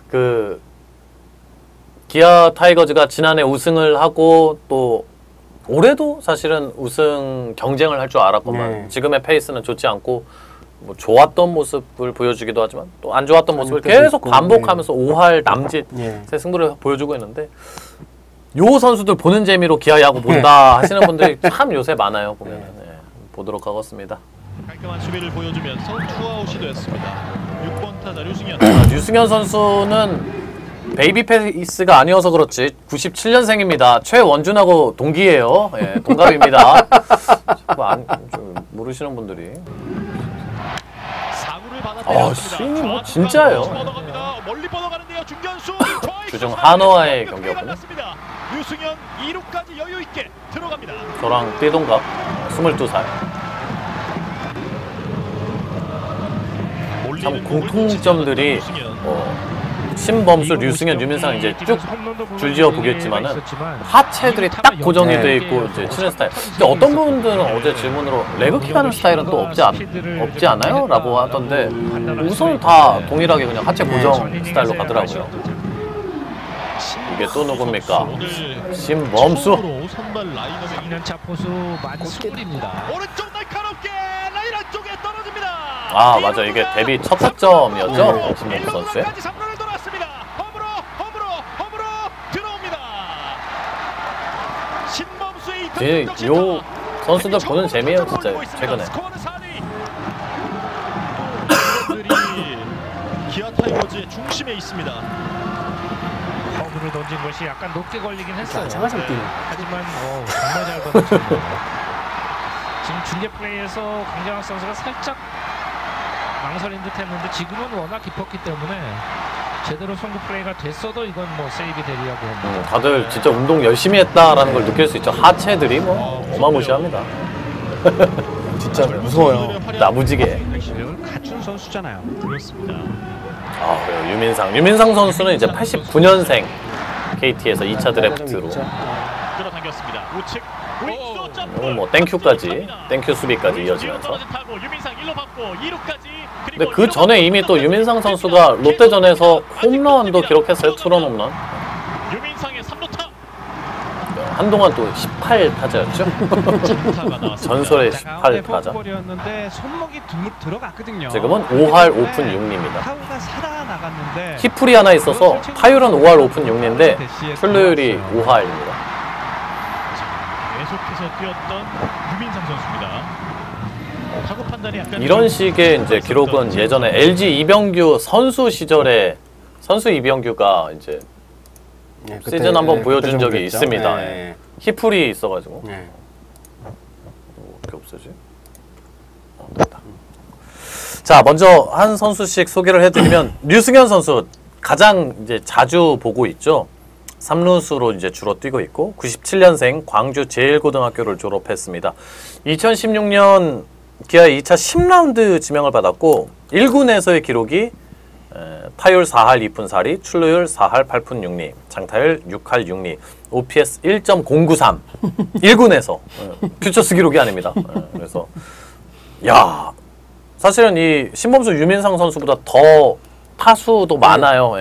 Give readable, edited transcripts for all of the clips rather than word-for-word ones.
그 기아 타이거즈가 지난해 우승을 하고 또 올해도 사실은 우승 경쟁을 할 줄 알았건만 지금의 페이스는 좋지 않고 뭐 좋았던 모습을 보여주기도 하지만 또 안 좋았던 모습을 계속 반복하면서 5할 남짓의 승부를 보여주고 있는데 요 선수들 보는 재미로 기아 야구 본다 하시는 분들이 참 요새 많아요. 보면 보도록 하겠습니다. 깔끔한 수비를 보여주면서 투아웃이 되었습니다. 6번 타자 류승현. 류승현 선수는 베이비 페이스가 아니어서 그렇지 97년생입니다. 최원준하고 동기예요. 예, 동갑입니다. 좀 모르시는 분들이. 스윙이 뭐 진짜예요. 멀리 뻗어가는데요. 중견수 주중 한화의 경기였군요. 류승현 2루까지 여유 있게 들어갑니다. 저랑 띠동갑 22살. 참 공통점들이 신범수, 류승현, 유민상 이제 쭉 줄지어 보겠지만은 하체들이 딱 고정이 돼 있고 이제 치는 스타일. 근데 어떤 분들은 어제 질문으로 레그킥 하는 스타일은 또 없지 않아요? 라고 하던데 우선은 다 동일하게 그냥 하체 고정 스타일로 가더라고요. 이게 또 누굽니까? 신범수. 선발 라인업의 2년차 포수 만수입니다. 오른쪽 날카롭게 라인 안쪽에 떨어집니다. 아 맞아, 이게 데뷔 첫 타점이었죠? 신범수 선수의. 요 선수들 보는 재미예요 진짜 최근에. 기아 타이거즈의 중심에 있습니다. 커브를 던진 것이 약간 높게 걸리긴 했어요. 하지만 정말 잘 던졌어요. 지금 중계 플레이에서 강정학 선수가 살짝 망설인 듯 했는데 지금은 워낙 깊었기 때문에 제대로 송구 플레이가 됐어도 이건 뭐 세이브 되리라고 합니다. 다들 진짜 운동 열심히 했다라는 걸 느낄 수 있죠. 하체들이 뭐 어마무시합니다. 진짜 무서워요. 나무지게. 실력을 갖춘 선수잖아요. 그렇습니다. 아 그래요. 유민상 선수는 이제 89년생 KT에서 2차 드래프트로. 끌어당겼습니다. 우측. 이건 뭐 땡큐까지, 땡큐 수비까지 이어지면서. 근데 그 전에 이미 또 유민상 선수가 롯데전에서 홈런도 기록했어요. 투런 홈런. 유민상의 3루타. 한동안 또 18타자였죠. 전설의 18타자. 지금은 5할 오픈 6리입니다. 히플이 하나 있어서 타율은 5할 오픈 6리인데 출루율이 5할입니다. 계속해서 뛰었던 유민상 선수입니다. 타구 판단이 약간 이런 식의 이제 기록은 예전에 LG 이병규 선수 시절에 선수 이병규가 이제 시즌 한번 보여준 적이 있습니다. 히플이 있어가지고 어떻게 없어지? 됐다. 자, 먼저 한 선수씩 소개를 해드리면 류승현 선수 가장 이제 자주 보고 있죠. 3루수로 이제 주로 뛰고 있고 97년생 광주 제1고등학교를 졸업했습니다. 2016년 기아 2차 10라운드 지명을 받았고 1군에서의 기록이 타율 4할 2푼 4리, 출루율 4할 8푼 6리, 장타율 6할 6리, OPS 1.093 1군에서 퓨처스 기록이 아닙니다. 그래서 야 사실은 이 신범수 유민상 선수보다 더 타수도 많아요.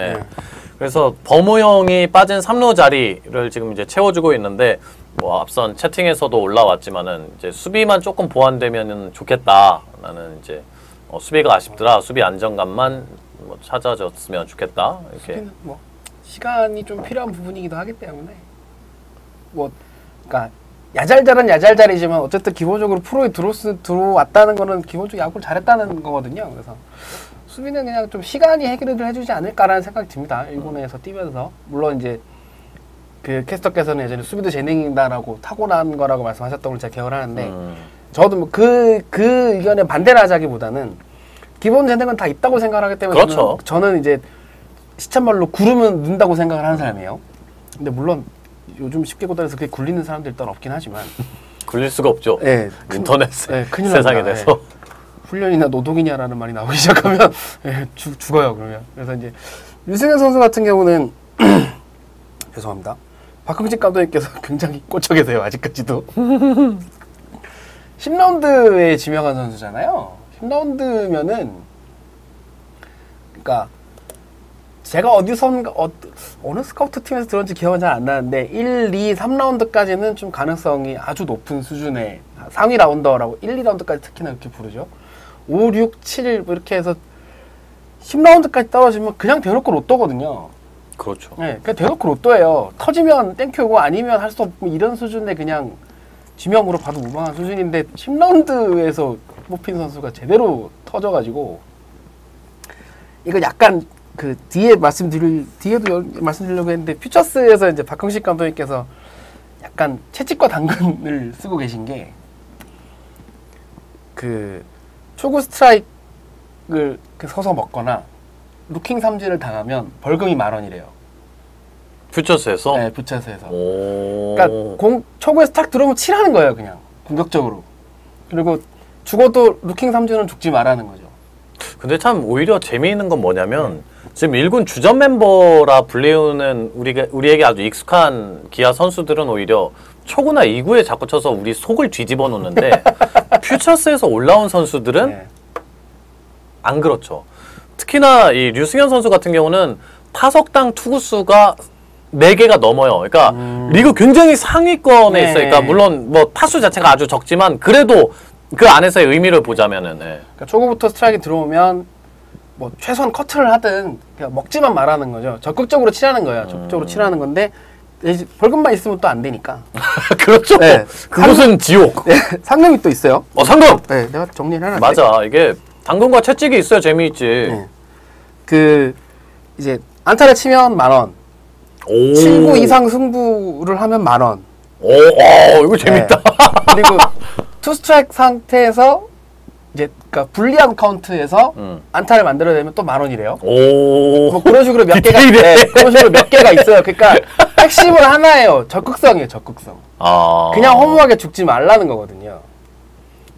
그래서 범우형이 빠진 3루 자리를 지금 이제 채워주고 있는데 뭐 앞선 채팅에서도 올라왔지만은 이제 수비만 조금 보완되면은 좋겠다. 나는 이제 수비가 아쉽더라. 수비 안정감만 뭐 찾아졌으면 좋겠다. 이렇게. 수비는 뭐 시간이 좀 필요한 부분이기도 하기 때문에 뭐 그러니까 야잘잘은 야잘잘이지만 어쨌든 기본적으로 프로에 들어왔다는 거는 기본적으로 야구를 잘했다는 거거든요. 그래서 수비는 그냥 좀 시간이 해결을 해주지 않을까라는 생각이 듭니다. 일본에서 뛰면서 물론 이제 그 캐스터께서는 예전에 수비도 재능이다라고 타고난 거라고 말씀하셨던 걸 제가 기억을 하는데 저도 뭐 그 의견에 반대를 하자기보다는 기본 재능은 다 있다고 생각을 하기 때문에 그렇죠. 저는 이제 시쳇말로 구르면 는다고 생각을 하는 사람이에요. 근데 물론 요즘 쉽게 고단해서 그게 굴리는 사람들 일단 없긴 하지만 굴릴 수가 없죠. 인터넷 큰일 세상에 납니다. 대해서. 훈련이나 노동이냐라는 말이 나오기 시작하면 죽어요. 그러면. 그래서 이제 류승현 선수 같은 경우는 죄송합니다. 박흥식 감독님께서 굉장히 꽂혀 계세요. 아직까지도. 10라운드에 지명한 선수잖아요. 10라운드면은 그러니까 제가 어디선가 어느 스카우트 팀에서 들었는지 기억은 잘 안 나는데 1, 2, 3라운드까지는 좀 가능성이 아주 높은 수준의 상위 라운더라고 1, 2라운드까지 특히나 이렇게 부르죠. 5, 6, 7 뭐 이렇게 해서 10라운드까지 떨어지면 그냥 대놓고 로또거든요. 그렇죠. 네, 그냥 대놓고 로또예요. 터지면 땡큐고 아니면 할 수 없고 이런 수준의 그냥 지명으로 봐도 무방한 수준인데 10라운드에서 뽑힌 선수가 제대로 터져가지고 이거 약간 그 뒤에도 말씀드리려고 했는데 퓨처스에서 이제 박형식 감독님께서 약간 채찍과 당근을 쓰고 계신 게 그 초구 스트라이크를 서서 먹거나 루킹 삼진을 당하면 벌금이 10,000원이래요. 퓨처스에서? 네, 퓨처스에서. 오. 그러니까 초구에 스탁 들어오면 치라는 거예요, 그냥 공격적으로. 그리고 죽어도 루킹 삼진은 죽지 말라는 거죠. 근데 참 오히려 재미있는 건 뭐냐면 지금 1군 주전 멤버라 불리우는 우리에게 아주 익숙한 기아 선수들은 오히려 초구나 2구에 자꾸 쳐서 우리 속을 뒤집어 놓는데 퓨처스에서 올라온 선수들은 네. 안 그렇죠. 특히나 이 류승현 선수 같은 경우는 타석당 투구수가 4개가 넘어요. 그러니까 리그 굉장히 상위권에 네. 있어요. 그러니까 물론 뭐 타수 자체가 아주 적지만 그래도 그 안에서의 의미를 보자면은 그러니까 초구부터 스트라이크 들어오면 뭐 최소한 커트를 하든 그냥 먹지만 말하는 거죠. 적극적으로 치라는 거예요. 적극적으로 치라는 건데 이제 벌금만 있으면 또 안 되니까. 그렇죠. 네. 그곳은 지옥. 네, 상금이 또 있어요. 상금. 네, 내가 정리를 해놨는데. 맞아. 이게 당근과 채찍이 있어야 재미있지. 네. 그 이제 안타를 치면 10,000원. 오. 7구 이상 승부를 하면 10,000원. 오, 이거 재밌다. 네. 그리고 투 스트라이크 상태에서 이제 그러니까 불리한 카운트에서 안타를 만들어내면 또 10,000원이래요. 오. 뭐 그런 식으로 몇 개가 그런 식으로 몇 개가 있어요. 그러니까 핵심은 하나예요. 적극성이에요. 적극성. 아. 그냥 허무하게 죽지 말라는 거거든요.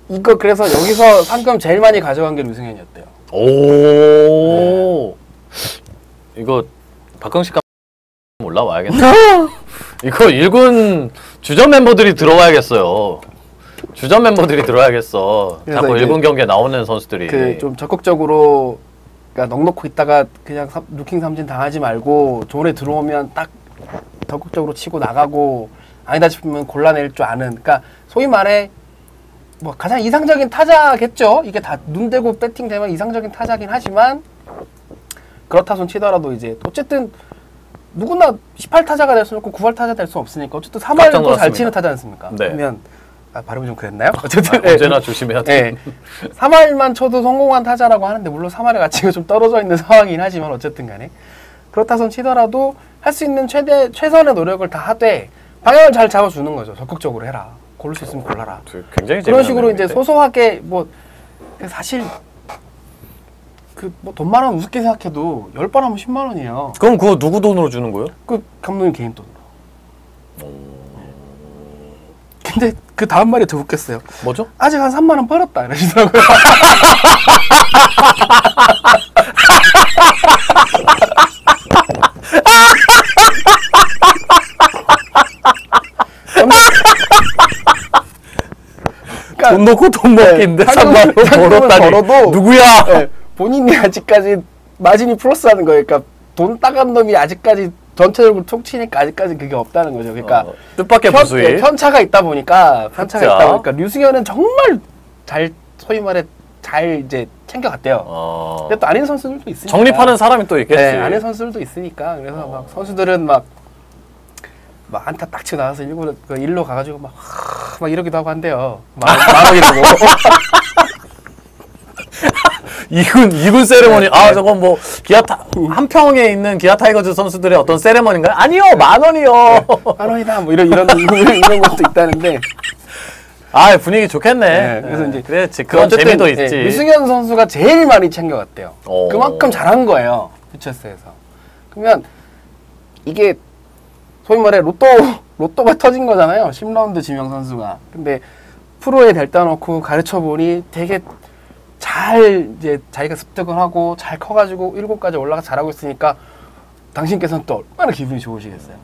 이거 그래서 여기서 상금 제일 많이 가져간 게 류승현이었대요. 오. 이거 박흥식 감독 올라와야겠네. 이거 1군 주전 멤버들이 들어와야겠어요. 주전 멤버들이 들어와야겠어. 그래서 자꾸 이제 1군 경기에 나오는 선수들이. 그 좀 적극적으로 그러니까 넉넉히 있다가 그냥 루킹 삼진 당하지 말고 존에 들어오면 딱 적극적으로 치고 나가고 아니다 싶으면 골라낼 줄 아는. 그러니까 소위 말해 뭐 가장 이상적인 타자겠죠. 이게 다 눈 대고 배팅 되면 이상적인 타자긴 하지만 그렇다 손 치더라도 이제 어쨌든 누구나 18타자가 될 수 없고 9할 타자 될 수 없으니까 어쨌든 3할은 또 잘 치는 타자 않습니까? 네. 그러면 발음이 좀 그랬나요? 어쨌든 언제나 조심해야 돼. 네. 3할만 쳐도 성공한 타자라고 하는데 물론 3할의 가치가 좀 떨어져 있는 상황이긴 하지만 어쨌든 간에 그렇다 손 치더라도 할 수 있는 최선의 노력을 다 하되 방향을 잘 잡아주는 거죠. 적극적으로 해라. 고를 수 있으면 골라라. 굉장히 그런 식으로 내용인데? 이제 소소하게 뭐 사실 그 뭐 돈만 원 우습게 생각해도 10번 하면 10만 원이에요. 그럼 그거 누구 돈으로 주는 거예요? 그 감독님 개인 돈으로. 근데 그 다음 말이 더 웃겼어요. 뭐죠? 아직 한 3만 원 벌었다 이러시더라고요. 그러니까 돈 놓고 돈 먹기인데 상금- 3만 원 상금을 벌었다니. 벌어도 누구야? 네, 본인이 아직까지 마진이 플러스하는 거예요. 그러니까 돈 따간 놈이 아직까지 전체적으로 톡치니까 아직까지 그게 없다는 거죠. 그러니까 뜻밖의 부수입. 편차가 있다 보니까 그쵸. 류승현은 정말 잘 소위 말해 잘 이제 챙겨갔대요. 근데 또 아닌 선수들도 있으니까. 정립하는 사람이 또 있겠지. 네, 아닌 선수들도 있으니까. 그래서 막 선수들은 막 안타 딱 치고 나와서 일로 가가지고 막 이러기도 하고 한대요. 만 원이라고. 이군 세레머니. 아, 저건 뭐 한평에 있는 기아 타이거즈 선수들의 어떤 세레머니인가요? 아니요, 10,000원이요. 만 원이다. 뭐 이런 것도 있다는데. 아, 분위기 좋겠네. 네, 그래서 이제 그래, 그런 어쨌든, 재미도 네, 있지. 류승현 선수가 제일 많이 챙겨갔대요. 오. 그만큼 잘한 거예요. 퓨처스에서. 그러면 이게 소위 말해 로또가 터진 거잖아요. 10라운드 지명 선수가. 근데 프로에 델다 놓고 가르쳐 보니 되게 잘 이제 자기가 습득을 하고 잘 커가지고 7까지 올라가 잘하고 있으니까 당신께서는 또 얼마나 기분이 좋으시겠어요.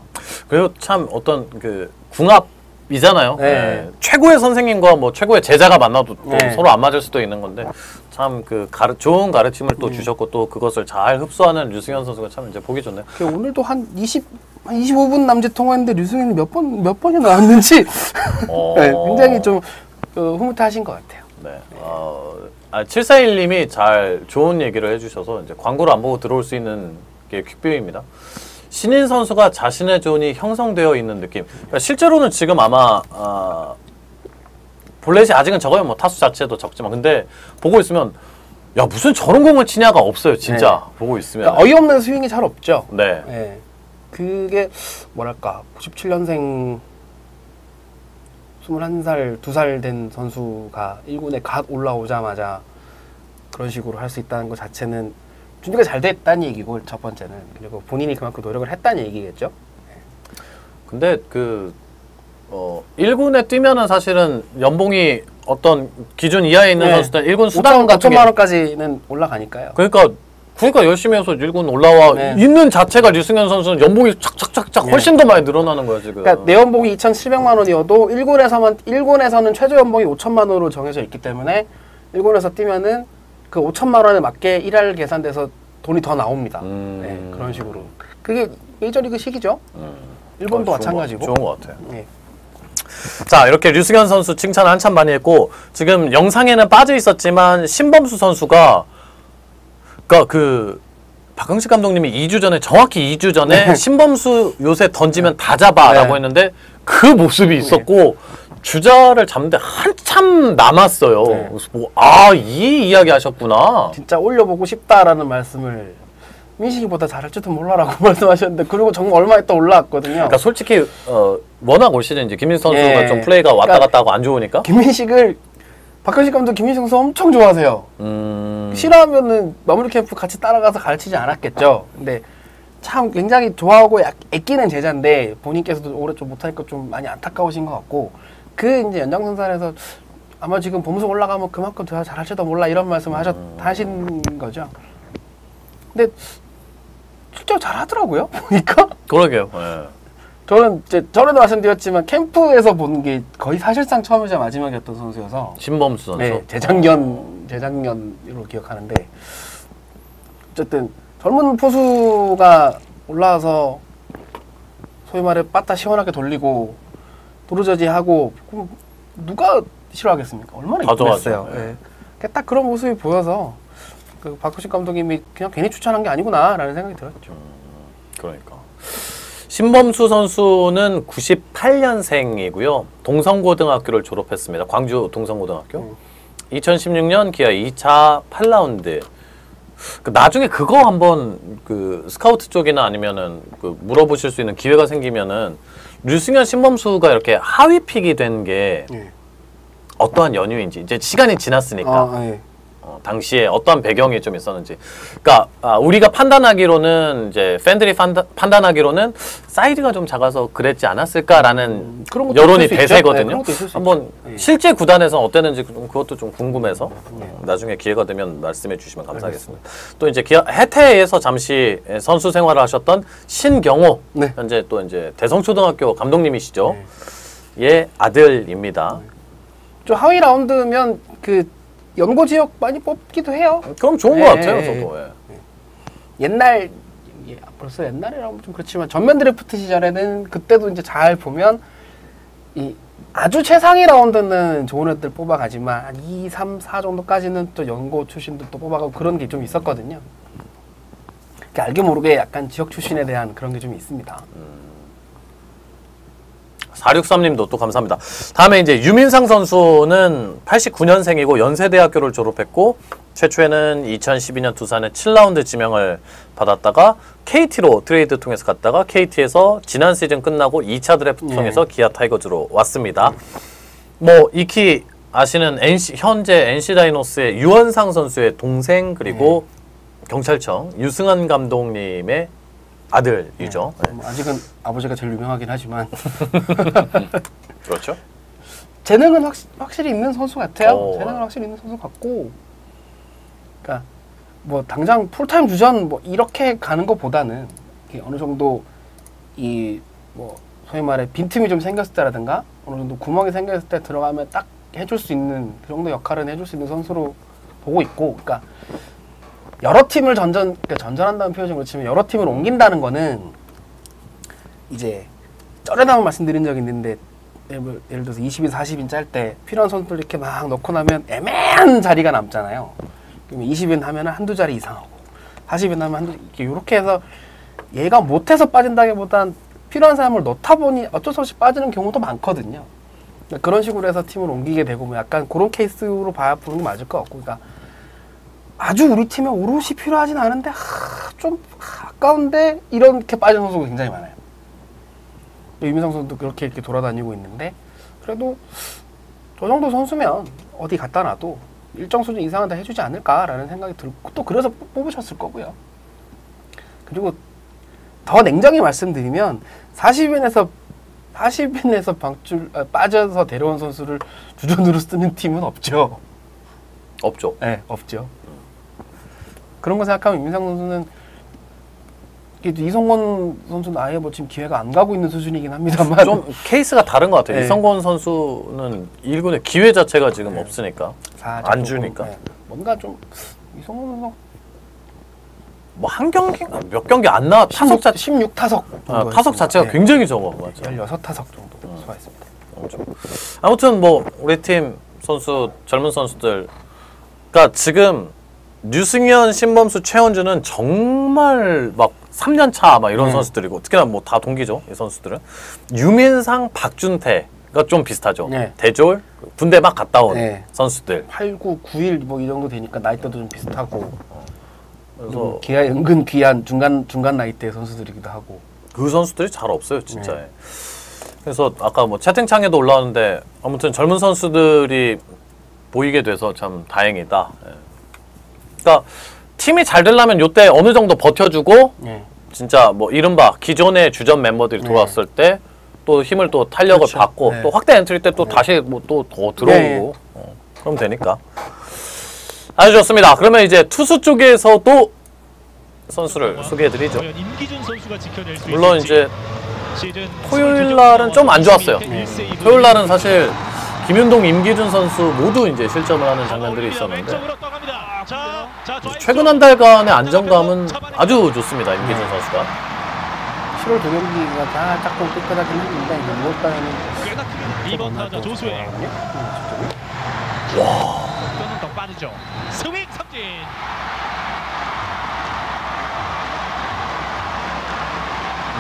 그리고 참 어떤 그 궁합 이잖아요. 네. 예. 최고의 선생님과 뭐 최고의 제자가 만나도 또 네. 서로 안 맞을 수도 있는 건데 참 그 좋은 가르침을 또 주셨고 또 그것을 잘 흡수하는 류승현 선수가 참 이제 보기 좋네요. 오늘도 한 25분 남짓 통화했는데 류승현이 몇 번이 나왔는지 네, 굉장히 좀 흐뭇하신 것 같아요. 네. 741님이 잘 좋은 얘기를 해주셔서 이제 광고를 안 보고 들어올 수 있는 게 퀵뷰입니다. 신인 선수가 자신의 존이 형성되어 있는 느낌. 그러니까 실제로는 지금 아마 볼넷이 아직은 적어요. 뭐 타수 자체도 적지만 근데 보고 있으면 야 무슨 저런 공을 치냐가 없어요. 진짜 보고 있으면 그러니까 어이없는 스윙이 잘 없죠. 네. 네. 그게 뭐랄까 97년생 21살, 2살 된 선수가 1군에 갓 올라오자마자 그런 식으로 할 수 있다는 것 자체는 준비가 잘 됐다는 얘기고 첫 번째는 그리고 본인이 그만큼 노력을 했다는 얘기겠죠. 근데 1군에 뛰면은 사실은 연봉이 어떤 기준 이하에 있는 네. 선수들 1군 수당 같은 5천만 원까지는 올라가니까요. 그러니까 열심히 해서 1군 올라와 네. 있는 자체가 류승현 선수는 연봉이 착착착착 훨씬 더 많이 늘어나는 거야 지금. 그러니까 내 연봉이 2,700만 원이어도 1군에서는 최저 연봉이 5천만 원으로 정해져 있기 때문에 1군에서 뛰면은 그 5천만 원에 맞게 일할 계산돼서 돈이 더 나옵니다. 네, 그런 식으로. 그게 메이저리그 식이죠. 일본도 마찬가지고. 좋은 것 같아요. 네. 자 이렇게 류승현 선수 칭찬을 한참 많이 했고 지금 영상에는 빠져 있었지만 신범수 선수가 그러니까 박흥식 감독님이 2주 전에 정확히 2주 전에 신범수 요새 던지면 다 잡아라고 네. 했는데 그 모습이 있었고 주자를 잡는데 한참 남았어요. 네. 그래서 이 이야기 하셨구나. 진짜 올려보고 싶다라는 말씀을 민식이보다 잘할지도 몰라라고 말씀하셨는데 그리고 정말 얼마 있다 올라왔거든요. 그러니까 솔직히 워낙 올 시즌 이제 김민수 선수가 예. 좀 플레이가 왔다 갔다 하고 안 좋으니까 김민식을 박현식 감독 김민식 선수 엄청 좋아하세요. 싫어하면은 마무리 캠프 같이 따라가서 가르치지 않았겠죠. 근데 참 굉장히 좋아하고 애끼는 제자인데 본인께서도 올해 좀 못하니까 좀 많이 안타까우신 것 같고 그 이제 연장선상에서 아마 지금 범수 올라가면 그만큼 더 잘할지도 몰라 이런 말씀을 하신 거죠. 근데 실제로 잘하더라고요. 보니까. 그러게요. 예. 저는 이제 전에도 말씀드렸지만 캠프에서 본 게 거의 사실상 처음이자 마지막이었던 선수여서 신범수 선수. 네, 재작년으로 기억하는데 어쨌든 젊은 포수가 올라와서 소위 말해 빠따 시원하게 돌리고 도루저지하고 그럼 누가 싫어하겠습니까? 얼마나 이쁘겠어요. 네. 네. 딱 그런 모습이 보여서 그 박효신 감독님이 그냥 괜히 추천한 게 아니구나라는 생각이 들었죠. 그러니까 신범수 선수는 98년생이고요. 동성고등학교를 졸업했습니다. 광주 동성고등학교. 2016년 기아 2차 8라운드. 나중에 그거 한번 스카우트 쪽이나 아니면은 물어보실 수 있는 기회가 생기면은 류승현 신범수가 이렇게 하위 픽이 된 게 어떠한 연유인지 이제 시간이 지났으니까 당시에 어떠한 배경이 좀 있었는지. 그러니까 우리가 판단하기로는 이제 팬들이 판단하기로는 사이즈가 좀 작아서 그랬지 않았을까라는 그런 것도 여론이 있을 수 대세거든요. 있죠. 네, 그런 것도 있을 수 한번 있죠. 실제 구단에서 어땠는지 그것도 좀 궁금해서 나중에 기회가 되면 말씀해 주시면 감사하겠습니다. 또 이제 기아 해태에서 잠시 선수 생활을 하셨던 신경호 네. 현재 또 이제 대성초등학교 감독님이시죠. 예 아들입니다. 좀 하위 라운드면 그 연고 지역 많이 뽑기도 해요. 그럼 좋은 것 같아요, 저도. 예. 옛날 벌써 옛날이라고 좀 그렇지만 전면 드래프트 시절에는 그때도 이제 잘 보면 이 아주 최상위 라운드는 좋은 애들 뽑아가지만 한 2, 3, 4 정도까지는 또 연고 출신들 또 뽑아가고 그런 게 좀 있었거든요. 알게 모르게 약간 지역 출신에 대한 그런 게 좀 있습니다. 463님도 또 감사합니다. 다음에 이제 유민상 선수는 89년생이고 연세대학교를 졸업했고 최초에는 2012년 두산의 7라운드 지명을 받았다가 KT로 트레이드 통해서 갔다가 KT에서 지난 시즌 끝나고 2차 드래프트 통해서 기아 타이거즈로 왔습니다. 뭐 익히 아시는 현재 NC 다이노스의 유원상 선수의 동생 그리고 경찰청 유승환 감독님의 아들이죠. 아직은 아버지가 제일 유명하긴 하지만 그렇죠. 재능은 확실히 있는 선수 같아요. 오. 재능은 확실히 있는 선수 같고, 그러니까 뭐 당장 풀타임 주전 뭐 이렇게 가는 것보다는 어느 정도 이 뭐 소위 말해 빈틈이 좀 생겼을 때라든가 어느 정도 구멍이 생겼을 때 들어가면 딱 해줄 수 있는 그 정도 역할은 해줄 수 있는 선수로 보고 있고, 그러니까 여러 팀을 그러니까 전전한다는 표현이 그렇지만 여러 팀을 옮긴다는 거는 이제 저번에 한번 말씀드린 적이 있는데 예를 들어서 20인, 40인 짤 때 필요한 선수들 이렇게 막 넣고 나면 애매한 자리가 남잖아요. 그러면 20인 하면 한두 자리 이상하고 40인 하면 한두 이렇게 해서 얘가 못해서 빠진다기보단 필요한 사람을 넣다 보니 어쩔 수 없이 빠지는 경우도 많거든요. 그러니까 그런 식으로 해서 팀을 옮기게 되고 뭐 약간 그런 케이스로 보는 게 맞을 것 같고, 그러니까 아주 우리 팀에 오롯이 필요하진 않은데 좀 아까운데 이렇게 빠진 선수가 굉장히 많아요. 유민상 선수도 그렇게 이렇게 돌아다니고 있는데, 그래도 저 정도 선수면 어디 갖다 놔도 일정 수준 이상은 다 해주지 않을까라는 생각이 들고, 또 그래서 뽑으셨을 거고요. 그리고 더 냉정히 말씀드리면 40인에서 빠져서 데려온 선수를 주전으로 쓰는 팀은 없죠. 없죠. 네, 없죠. 그런 거 생각하면 유민상 선수는 이성권 선수는 아예 뭐 지금 기회가 안 가고 있는 수준이긴 합니다만 좀 케이스가 다른 것 같아요. 네. 이성권 선수는 1군의 기회 자체가 지금 없으니까 안 주니까. 네. 뭔가 좀 이성권 선수 뭐 한 경기 몇 경기 안 나와 타석 16타석 타석 자체가 굉장히 적어. 맞아. 16타석 정도 소화했습니다. 아무튼 뭐 우리 팀 선수 젊은 선수들, 그러니까 지금 류승현, 신범수, 최원주는 정말 막 3년 차 막 이런 선수들이고, 특히나 뭐 다 동기죠 이 선수들은. 유민상, 박준태가 좀 비슷하죠. 네. 대졸 군대 막 갔다 온 네. 선수들. 8, 9, 9일 뭐 이 정도 되니까 나이대도 좀 비슷하고. 그래서 은근 귀한 중간 나이대 선수들이기도 하고. 그 선수들이 잘 없어요 진짜. 네. 그래서 아까 뭐 채팅창에도 올라왔는데 아무튼 젊은 선수들이 보이게 돼서 참 다행이다. 그러니까 팀이 잘 되려면 요때 어느 정도 버텨주고 진짜 뭐 이른바 기존의 주전 멤버들이 돌아왔을 때 또 힘을 또 탄력을 그렇죠. 받고 또 확대 엔트리 때 또 다시 뭐 또 더 들어오고 그럼 되니까. 아주 좋습니다. 그러면 이제 투수 쪽에서도 선수를 소개해드리죠. 임기준 선수가 지켜낼 수 물론 있을지. 이제 시즌 토요일 날은 좀 안 좋았어요. 토요일 날은 사실 김윤동, 임기준 선수 모두 이제 실점을 하는 장면들이 있었는데 최근 한 달간의 안정감은 아주 좋습니다. 임기준 선수가. 7월 두 경기가 살짝 좀 삐끗하긴 했는데 이제 6월달에는 2번 타자 조수혜. 와. 목표는 더 빠르죠. 스윙 삼진.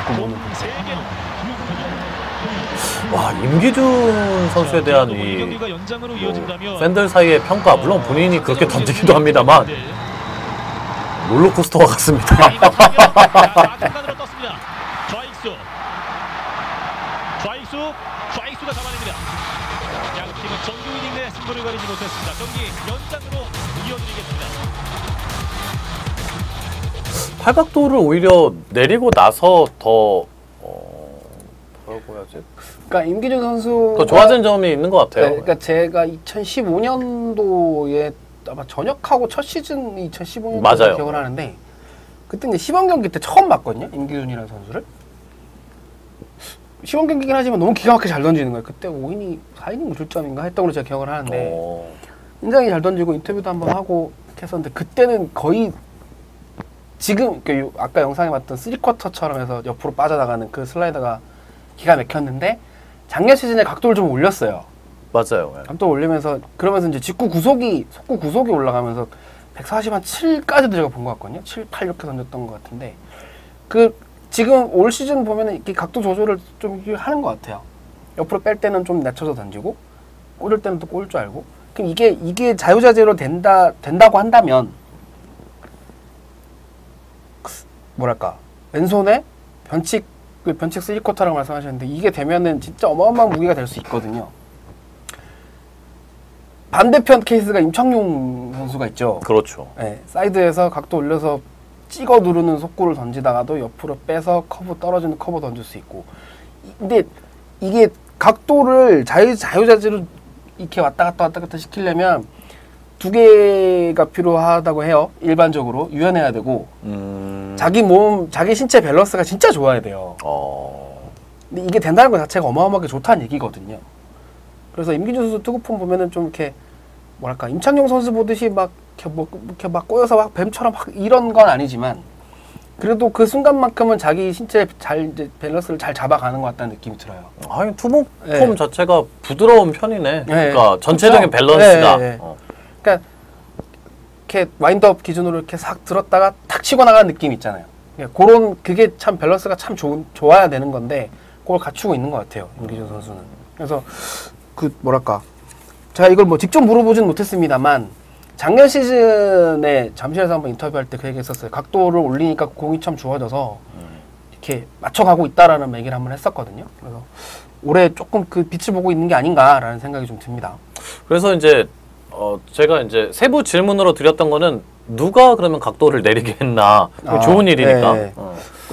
공 3개. 와, 임기준 선수에 대한 이 경기가 연장으로 이어진다면 팬들 사이의 평가, 물론 본인이 그렇게 던지기도 합니다만 롤러코스터와 같습니다. 중간으로 떴습니다. 좌익수가 잡아냅니다. 양팀은 정규 이닝 내 승부를 가리지 못했습니다. 경기 연장으로 이어드리겠습니다. 팔각도를 오히려 내리고 나서 더 뭐라고 해야지? 그러니까 임기준 선수 더 좋아진 점이 있는 것 같아요. 네, 그러니까 제가 2015년도에 아마 전역하고 첫 시즌이 2015년도 맞아요. 기억을 하는데 그때 이제 시범 경기 때 처음 봤거든요. 임기준이라는 선수를. 시범 경기긴 하지만 너무 기가 막히게 잘 던지는 거예요. 그때 5이닝, 4이닝 무실점인가 했던 걸로 제가 기억을 하는데 굉장히 잘 던지고 인터뷰도 한번 하고 했었는데 그때는 거의 지금 아까 영상에 봤던 3쿼터처럼 해서 옆으로 빠져나가는 그 슬라이더가 기가 막혔는데 작년 시즌에 각도를 좀 올렸어요. 맞아요. 각도 올리면서 그러면서 이제 속구 구속이 올라가면서 147까지도 제가 본 것 같거든요. 7, 8 이렇게 던졌던 것 같은데 지금 올 시즌 보면은 이렇게 각도 조절을 좀 하는 것 같아요. 옆으로 뺄 때는 좀 낮춰서 던지고 꽂을 때는 또 꽂을 줄 알고. 그럼 이게 자유자재로 된다고 한다면 뭐랄까 왼손에 변칙 3쿼터라고 말씀하셨는데 이게 되면은 진짜 어마어마한 무기가 될 수 있거든요. 반대편 케이스가 임창용 선수가 있죠. 그렇죠. 네, 사이드에서 각도 올려서 찍어 누르는 속구를 던지다가도 옆으로 빼서 떨어지는 커브 던질 수 있고. 근데 이게 각도를 자유자재로 이렇게 왔다 갔다 시키려면 두 개가 필요하다고 해요. 일반적으로 유연해야 되고 자기 신체 밸런스가 진짜 좋아야 돼요. 근데 이게 된다는 것 자체가 어마어마하게 좋다는 얘기거든요. 그래서 임기준 선수 투구폼 보면은 좀 이렇게 뭐랄까 임창용 선수 보듯이 막 이렇게 막 꼬여서 막 뱀처럼 막 이런 건 아니지만 그래도 그 순간만큼은 자기 신체 잘 이제 밸런스를 잘 잡아가는 것 같다는 느낌이 들어요. 아니 투목 네. 폼 자체가 부드러운 편이네. 네. 그러니까 전체적인 그렇죠? 밸런스가. 네, 네. 그러니까 이렇게 와인드업 기준으로 이렇게 싹 들었다가 탁 치고 나가는 느낌 있잖아요. 그러니까 그런 그게 참 밸런스가 참 좋아야 되는 건데 그걸 갖추고 있는 것 같아요. 임기준 선수는. 그래서 그 뭐랄까 제가 이걸 뭐 직접 물어보진 못했습니다만 작년 시즌에 잠실에서 한번 인터뷰할 때 그 얘기했었어요. 각도를 올리니까 공이 참 좋아져서 이렇게 맞춰가고 있다라는 얘기를 한번 했었거든요. 그래서 올해 조금 그 빛을 보고 있는 게 아닌가라는 생각이 좀 듭니다. 그래서 이제 제가 이제 세부 질문으로 드렸던 거는 누가 그러면 각도를 내리게 했나. 좋은 일이니까. 네.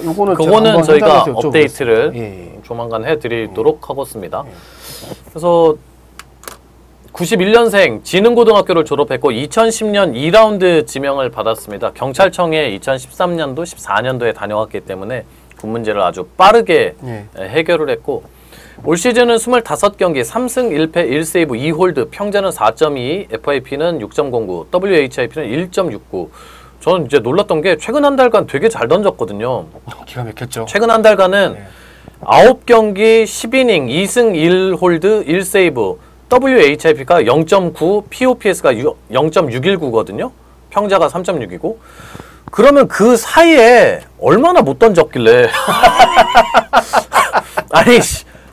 요거는 그거는 저희가 여쭤보겠습니다. 업데이트를 예. 조만간 해드리도록 하겠습니다. 그래서 91년생 진흥고등학교를 졸업했고 2010년 2라운드 지명을 받았습니다. 경찰청에 2013년도, 14년도에 다녀왔기 때문에 군문제를 아주 빠르게 해결을 했고 올 시즌은 25경기 3승 1패 1세이브 2홀드 평자는 4.2 FIP는 6.09 WHIP는 1.69 저는 이제 놀랐던 게 최근 한 달간 되게 잘 던졌거든요. 기가 막혔죠. 최근 한 달간은 9경기 10이닝 2승 1홀드 1세이브 WHIP가 0.9 POPS가 0.619거든요. 평자가 3.6이고 그러면 그 사이에 얼마나 못 던졌길래 아니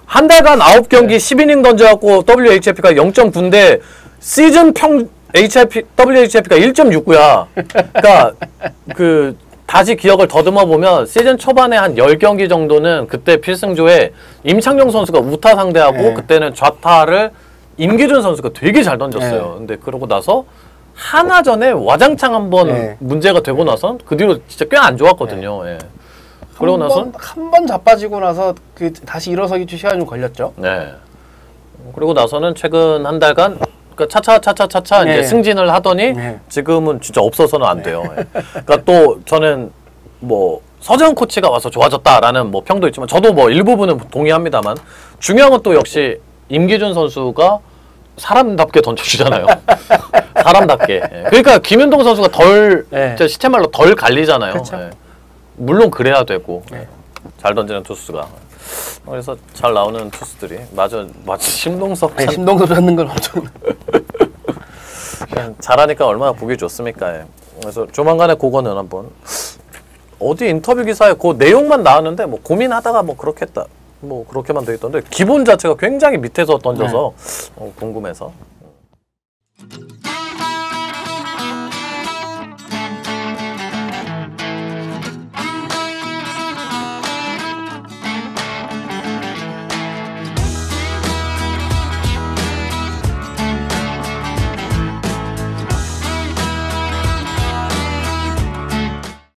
한 달간 9경기 10이닝 던져갖고 WHIP가 0.9인데 시즌 평 WHIP가 1.69야. 그러니까 그 다시 기억을 더듬어 보면 시즌 초반에 한 10경기 정도는 그때 필승조에 임창용 선수가 우타 상대하고 그때는 좌타를 임기준 선수가 되게 잘 던졌어요. 근데 그러고 나서 하나전에 와장창 한번 문제가 되고 나선 그 뒤로 진짜 꽤 안 좋았거든요. 그러고 나서 한 번 자빠지고 나서 그 다시 일어서기 시간이 좀 걸렸죠. 네. 그리고 나서는 최근 한 달간 그러니까 차차 이제 승진을 하더니 지금은 진짜 없어서는 안 돼요. 그러니까 또 저는 뭐 서재훈 코치가 와서 좋아졌다라는 뭐 평도 있지만 저도 뭐 일부분은 동의합니다만 중요한 건 또 역시 임기준 선수가 사람답게 던져주잖아요. 사람답게. 그러니까 김윤동 선수가 덜 시체말로 덜 갈리잖아요. 그렇죠. 물론 그래야 되고 잘 던지는 투수가. 그래서 잘 나오는 투수들이 마치 심동섭 심동섭 잡는 걸 엄청 잘하니까 얼마나 보기 좋습니까. 그래서 조만간에 그거는 한번 어디 인터뷰 기사에 그 내용만 나왔는데 뭐 고민하다가 뭐 그렇게 했다. 뭐 그렇게만 돼 있던데 기본 자체가 굉장히 밑에서 던져서 궁금해서